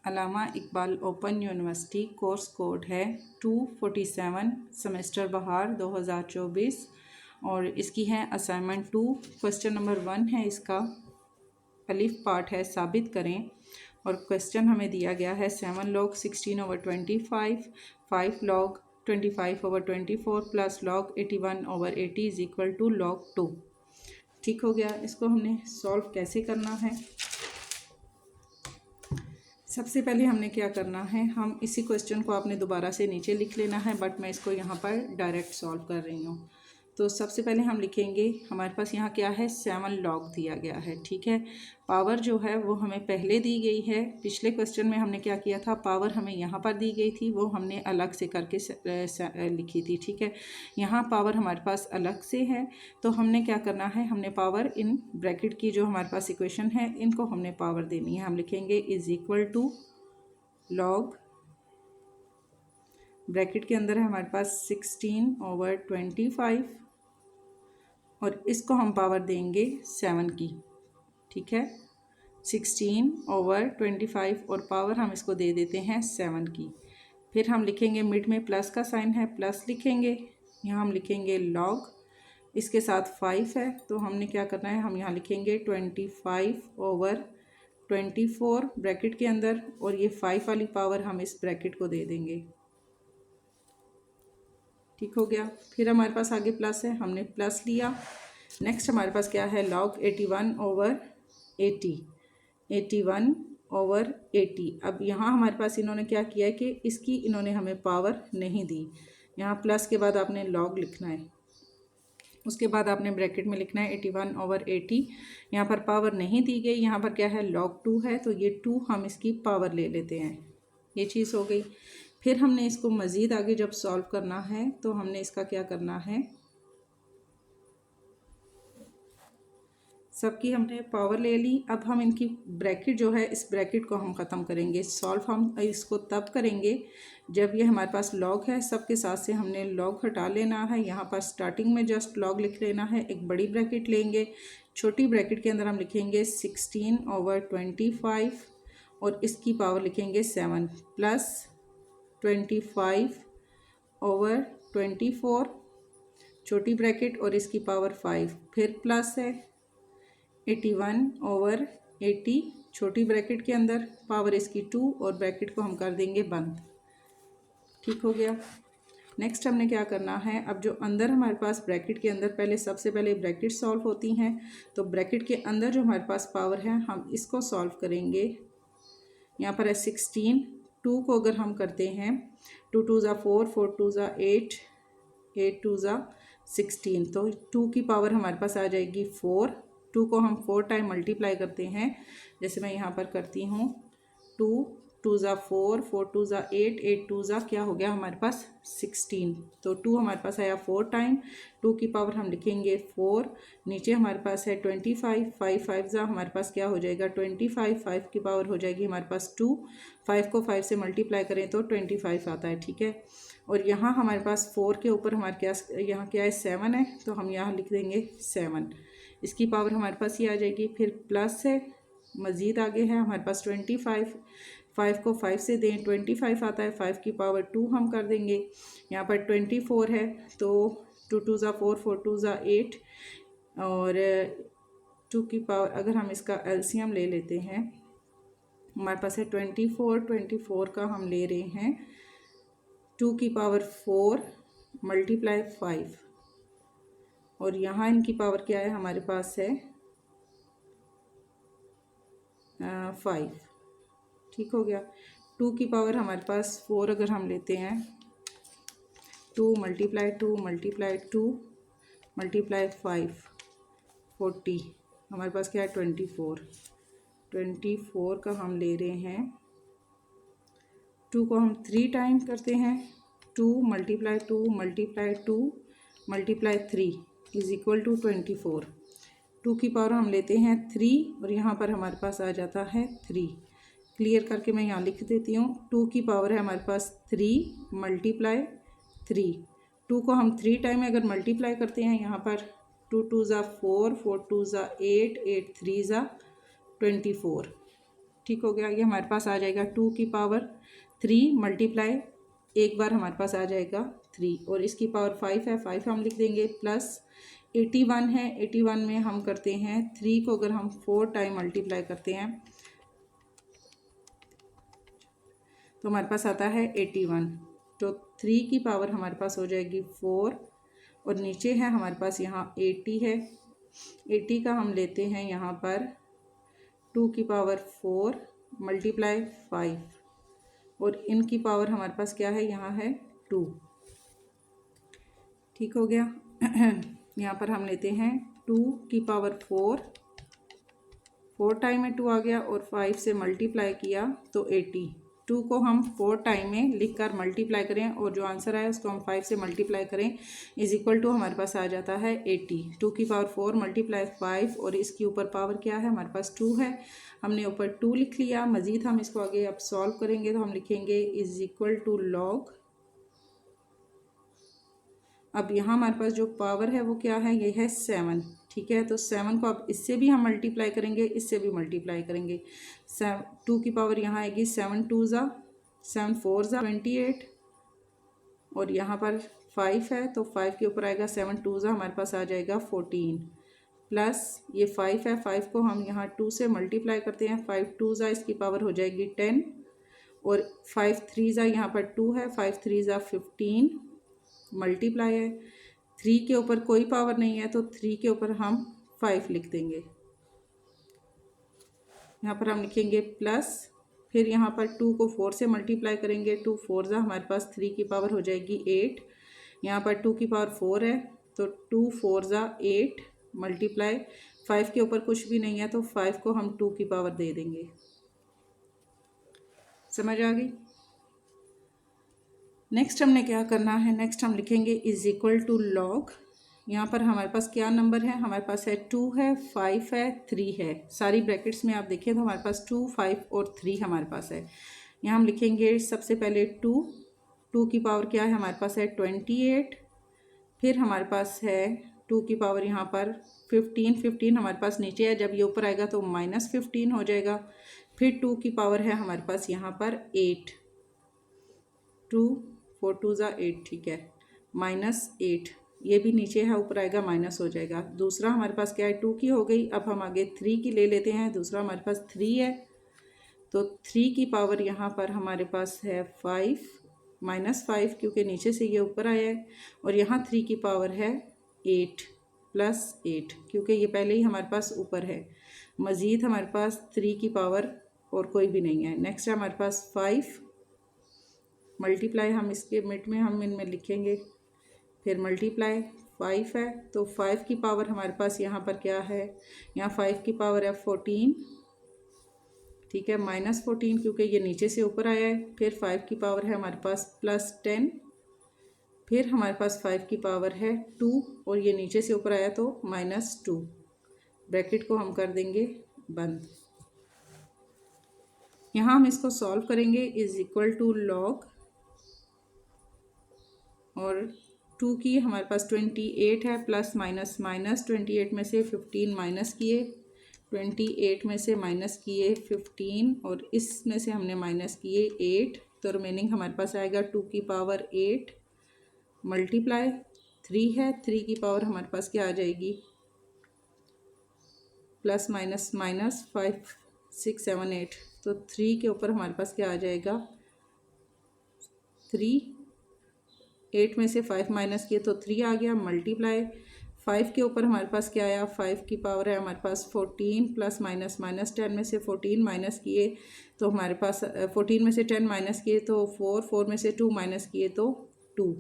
अल्लामा Iqbal open university course code है 247 semester बहार 2024 और इसकी है असाइनमेंट 2। क्वेश्चन नंबर 1 है इसका, अलिफ पार्ट है साबित करें और क्वेश्चन हमें दिया गया है 7 log 16/25, 5 log 25/24 plus log 81/80 is equal to log 2। ठीक हो गया। इसको हमने सॉल्व कैसे करना है, सबसे पहले हमने क्या करना है, हम इसी क्वेश्चन को आपने दोबारा से नीचे लिख लेना है, बट मैं इसको यहाँ पर डायरेक्ट सॉल्व कर रही हूँ। तो सबसे पहले हम लिखेंगे, हमारे पास यहाँ क्या है 7 log दिया गया है। ठीक है, पावर जो है वो हमें पहले दी गई है। पिछले क्वेश्चन में हमने क्या किया था, पावर हमें यहाँ पर दी गई थी, वो हमने अलग से करके लिखी थी। ठीक है, यहाँ पावर हमारे पास अलग से है, तो हमने क्या करना है, हमने पावर इन ब्रैकेट की जो हमारे पास इक्वेशन है इनको हमने पावर देनी है। हम लिखेंगे is equal to log, bracket के अंदर है हमारे पास 16/25 और इसको हम पावर देंगे 7 की। ठीक है, 16/25 और पावर हम इसको दे देते हैं 7 की। फिर हम लिखेंगे मिड में प्लस का साइन है, प्लस लिखेंगे, यहाँ हम लिखेंगे लॉग, इसके साथ 5 है तो हमने क्या करना है, हम यहाँ लिखेंगे 25/24 ब्रैकेट के अंदर और ये 5 वाली पावर हम इस ब्रैकेट को दे देंगे। ठीक हो गया। फिर हमारे पास आगे प्लस है, हमने प्लस लिया। नेक्स्ट हमारे पास क्या है, log 81/80, 81/80। अब यहाँ हमारे पास इन्होंने क्या किया है कि इसकी इन्होंने हमें पावर नहीं दी। यहाँ प्लस के बाद आपने log लिखना है, उसके बाद आपने ब्रैकेट में लिखना है 81/80। यहाँ पर पावर नहीं दी गई, यहाँ पर क्या है log 2 है, तो ये 2 हम इसकी पावर ले लेते हैं। ये चीज़ हो गई। फिर हमने इसको मज़ीद आगे जब सॉल्व करना है तो हमने इसका क्या करना है, सबकी हमने पावर ले ली। अब हम इनकी ब्रैकेट जो है, इस ब्रैकेट को हम ख़त्म करेंगे। सॉल्व हम इसको तब करेंगे जब ये हमारे पास लॉग है, सबके साथ से हमने लॉग हटा लेना है। यहाँ पर स्टार्टिंग में जस्ट लॉग लिख लेना है। एक बड़ी ब्रैकेट लेंगे, छोटी ब्रैकेट के अंदर हम लिखेंगे 16/25 और इसकी पावर लिखेंगे 7 प्लस 25/24 छोटी ब्रैकेट और इसकी पावर 5, फिर प्लस है 81/80 छोटी ब्रैकेट के अंदर, पावर इसकी 2 और ब्रैकेट को हम कर देंगे बंद। ठीक हो गया। नेक्स्ट हमने क्या करना है, अब जो अंदर हमारे पास ब्रैकेट के अंदर पहले सबसे पहले ब्रैकेट सॉल्व होती हैं, तो ब्रैकेट के अंदर जो हमारे पास पावर है हम इसको सॉल्व करेंगे। यहाँ पर है 16, 2 को अगर हम करते हैं 2 2 ज़ा 4, 4 2 ज़ा 8, 8 2 ज़ा 16, तो 2 की पावर हमारे पास आ जाएगी 4। 2 को हम 4 टाइम मल्टीप्लाई करते हैं, जैसे मैं यहाँ पर करती हूँ 2 2 ज़ा 4, 4 2 ज़ा 8, 8 2 ज़ा क्या हो गया हमारे पास 16, तो 2 हमारे पास आया 4 टाइम। 2 की पावर हम लिखेंगे 4, नीचे हमारे पास है 25, 5 5 ज़ा हमारे पास क्या हो जाएगा 25, 5 की पावर हो जाएगी हमारे पास 2, 5 को 5 से मल्टीप्लाई करें तो 25 आता है। ठीक है, और यहाँ हमारे पास 4 के ऊपर हमारे क्या यहाँ क्या है 7 है, तो हम यहाँ लिख देंगे 7, इसकी पावर हमारे पास ये आ जाएगी। फिर प्लस है, मज़ीद आगे है हमारे पास 25, 5 को 5 से दें 25 आता है, 5 की पावर 2 हम कर देंगे। यहाँ पर 24 है, तो 2 2 ज़ा 4, 4 2 ज़ा 8 और 2 की पावर अगर हम इसका एलसीएम ले लेते हैं, हमारे पास है 24 का हम ले रहे हैं 2 की पावर 4 मल्टीप्लाई 5 और यहाँ इनकी पावर क्या है हमारे पास है 5। ठीक हो गया। 2 की पावर हमारे पास 4 अगर हम लेते हैं 2 मल्टीप्लाई 2 मल्टीप्लाई 2 मल्टीप्लाई 5 40, हमारे पास क्या है 24 का हम ले रहे हैं। 2 को हम 3 टाइम करते हैं, 2 multiply 2 multiply 2 multiply 3 is equal to 24। 2 की पावर हम लेते हैं 3 और यहाँ पर हमारे पास आ जाता है 3। क्लियर करके मैं यहाँ लिख देती हूँ, 2 की पावर है हमारे पास 3 मल्टीप्लाई 3। 2 को हम 3 टाइम अगर मल्टीप्लाई करते हैं, यहाँ पर 2 2 ज़ा 4, 4 2 ज़ा 8, 8 3 ज़ा 24। ठीक हो गया। ये हमारे पास आ जाएगा 2 की पावर 3 मल्टीप्लाई, एक बार हमारे पास आ जाएगा 3, और इसकी पावर 5 है, 5 हम लिख देंगे, प्लस 81 है। 81 में हम करते हैं 3 को अगर हम 4 टाइम मल्टीप्लाई करते हैं तो हमारे पास आता है 81। तो 3 की पावर हमारे पास हो जाएगी 4, और नीचे है हमारे पास यहाँ 80 है। 80 का हम लेते हैं यहाँ पर 2 की पावर 4 मल्टीप्लाई 5, और इनकी पावर हमारे पास क्या है, यहाँ है 2। ठीक हो गया। यहाँ पर हम लेते हैं 2 की पावर 4 टाइम में 2 आ गया, और 5 से मल्टीप्लाई किया तो 80। 2 को हम 4 टाइम में लिख कर मल्टीप्लाई करें, और जो आंसर आए उसको हम 5 से मल्टीप्लाई करें, इज इक्वल टू हमारे पास आ जाता है 80। 2 की पावर 4 मल्टीप्लाई 5, और इसके ऊपर पावर क्या है, हमारे पास 2 है, हमने ऊपर 2 लिख लिया। मज़ीद हम इसको आगे अब सॉल्व करेंगे तो हम लिखेंगे इज इक्वल टू लॉग। अब यहाँ हमारे पास जो पावर है वो क्या है, ये है 7। ठीक है, तो 7 को अब इससे भी हम मल्टीप्लाई करेंगे, इससे भी मल्टीप्लाई करेंगे। 2 की पावर यहाँ आएगी 7 2 ज़ा 7 4 ज़ा 28, और यहाँ पर 5 है तो 5 के ऊपर आएगा 7 2 ज़ा, हमारे पास आ जाएगा 14, प्लस ये 5 है, 5 को हम यहाँ 2 से मल्टीप्लाई करते हैं, 5 2 ज़ा इसकी पावर हो जाएगी 10, और 5 3 ज़ा यहाँ पर 2 है, 5 3 ज़ा 15 मल्टीप्लाई है। 3 के ऊपर कोई पावर नहीं है तो 3 के ऊपर हम 5 लिख देंगे। यहाँ पर हम लिखेंगे प्लस, फिर यहाँ पर 2 को 4 से मल्टीप्लाई करेंगे, 2 4 ज़ा हमारे पास 3 की पावर हो जाएगी 8। यहाँ पर 2 की पावर 4 है तो 2 4 ज़ा 8 मल्टीप्लाई, 5 के ऊपर कुछ भी नहीं है तो 5 को हम 2 की पावर दे देंगे। समझ आ गई। नेक्स्ट हमने क्या करना है, नेक्स्ट हम लिखेंगे इज इक्वल टू लॉग। यहाँ पर हमारे पास क्या नंबर है, हमारे पास है 2 है, 5 है, 3 है। सारी ब्रैकेट्स में आप देखें तो हमारे पास 2 5 और 3 हमारे पास है। यहाँ हम लिखेंगे सबसे पहले 2 की पावर क्या है, हमारे पास है 28, फिर हमारे पास है 2 की पावर यहाँ पर 15 हमारे पास नीचे है, जब ये ऊपर आएगा तो -15 हो जाएगा। फिर 2 की पावर है हमारे पास यहाँ पर 8, 2 4 2 ज़ा 8, ठीक है, -8, ये भी नीचे है, ऊपर आएगा माइनस हो जाएगा। दूसरा हमारे पास क्या है, 2 की हो गई। अब हम आगे 3 की ले लेते हैं। दूसरा हमारे पास 3 है तो 3 की पावर यहाँ पर हमारे पास है 5 -5, क्योंकि नीचे से ये ऊपर आया है, और यहाँ 3 की पावर है 8 +8, क्योंकि ये पहले ही हमारे पास ऊपर है। मज़ीद हमारे पास 3 की पावर और कोई भी नहीं है। नेक्स्ट है हमारे पास 5 मल्टीप्लाई, हम इसके मिड में हम इनमें लिखेंगे, फिर मल्टीप्लाई 5 है तो 5 की पावर हमारे पास यहाँ पर क्या है, यहाँ 5 की पावर है 14, ठीक है, -14 क्योंकि ये नीचे से ऊपर आया है। फिर 5 की पावर है हमारे पास +10, फिर हमारे पास 5 की पावर है 2, और ये नीचे से ऊपर आया तो -2। ब्रैकेट को हम कर देंगे बंद। यहाँ हम इसको सॉल्व करेंगे, इज इक्वल टू लॉग, और 2 की हमारे पास 28 है, प्लस माइनस माइनस 28 में से 15 माइनस किए, 28 में से माइनस किए 15, और इसमें से हमने माइनस किए 8, तो रिमेनिंग हमारे पास आएगा 2 की पावर 8 मल्टीप्लाई 3 है, 3 की पावर हमारे पास क्या आ जाएगी, प्लस माइनस माइनस 5 6 7 8, तो 3 के ऊपर हमारे पास क्या आ जाएगा 3, 8 में से 5 माइनस किए तो 3 आ गया, मल्टीप्लाई 5 के ऊपर हमारे पास क्या आया, 5 की पावर है हमारे पास 14, प्लस माइनस माइनस 10 में से 14 माइनस किए तो हमारे पास 14 में से 10 माइनस किए तो 4 में से 2 माइनस किए तो 2।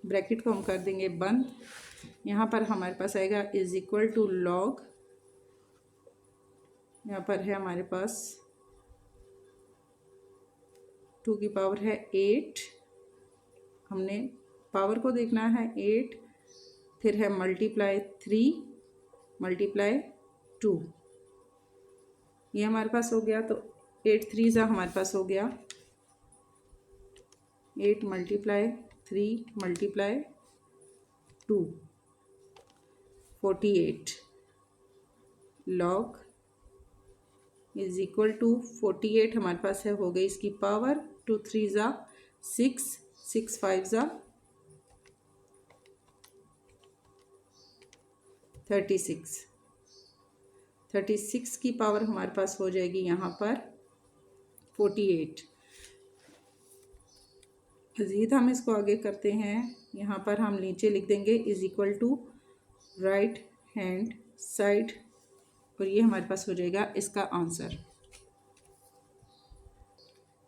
ब्रैकेट को हम कर देंगे बंद। यहाँ पर हमारे पास आएगा इज इक्वल टू लॉग, यहाँ पर है हमारे पास 2 की पावर है 8, हमने पावर को देखना है 8, फिर है मल्टीप्लाई 3 मल्टीप्लाई 2, ये हमारे पास हो गया। तो 8 3 ज़ा हमारे पास हो गया 8 multiply 3 multiply 2 48 log is equal to 48 हमारे पास है, हो गई इसकी पावर। 2 3 ज़ा 6, 6 5 ज़ा 36, 36 की पावर हमारे पास हो जाएगी यहाँ पर 48। मज़ीद हम इसको आगे करते हैं, यहाँ पर हम नीचे लिख देंगे is equal to right hand side, और ये हमारे पास हो जाएगा इसका आंसर।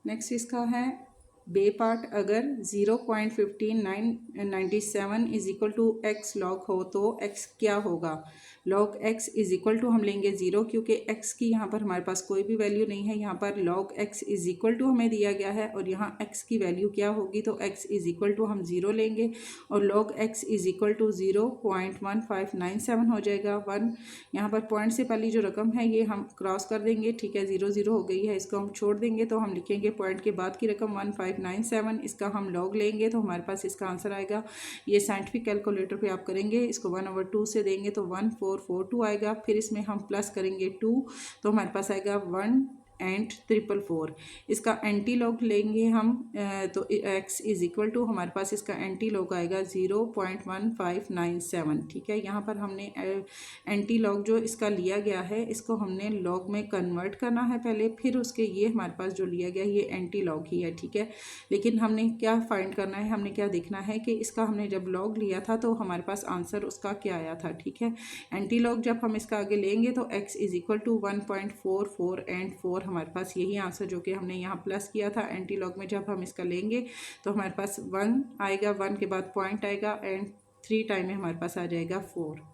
नेक्स्ट इसका है बे पार्ट, अगर 0.15997 is equal to x log हो तो एक्स क्या होगा। Log x is equal to हम लेंगे 0, क्योंकि एक्स की यहाँ पर हमारे पास कोई भी वैल्यू नहीं है। यहाँ पर log x is equal to हमें दिया गया है, और यहाँ एक्स की वैल्यू क्या होगी, तो एक्स इज इक्वल टू हम 0 लेंगे, और log x is equal to 0.1597 हो जाएगा। 1 यहाँ पर पॉइंट से पहली जो रकम है ये हम क्रॉस कर देंगे, ठीक है, 0 0 हो गई है, इसको हम छोड़ देंगे, तो हम लिखेंगे पॉइंट के बाद की रकम 1597, इसका हम लॉग लेंगे तो हमारे पास इसका आंसर आएगा। ये साइंटिफिक कैलकुलेटर पे आप करेंगे, इसको 1/2 से देंगे तो 1442 आएगा। फिर इसमें हम प्लस करेंगे 2, तो हमारे पास आएगा 1 एंड 444। इसका एंटी लॉग लेंगे हम, तो x इज इक्वल टू हमारे पास इसका एंटी लॉग आएगा 0.1597, ठीक है। यहाँ पर हमने एंटी लॉग जो इसका लिया गया है इसको हमने लॉग में कन्वर्ट करना है पहले, फिर उसके ये हमारे पास जो लिया गया ये एंटी लॉग ही है, ठीक है। लेकिन हमने क्या फाइंड करना है, हमने क्या देखना है कि इसका हमने जब लॉग लिया था तो हमारे पास आंसर उसका क्या आया था, ठीक है। एंटी लॉग जब हम इसका आगे लेंगे तो x is equal to 1.44 and 4, हमारे पास यही आंसर जो कि हमने यहाँ प्लस किया था एंटी लॉग में, जब हम इसका लेंगे तो हमारे पास 1 आएगा, 1 के बाद पॉइंट आएगा एंड 3 टाइम में हमारे पास आ जाएगा 4।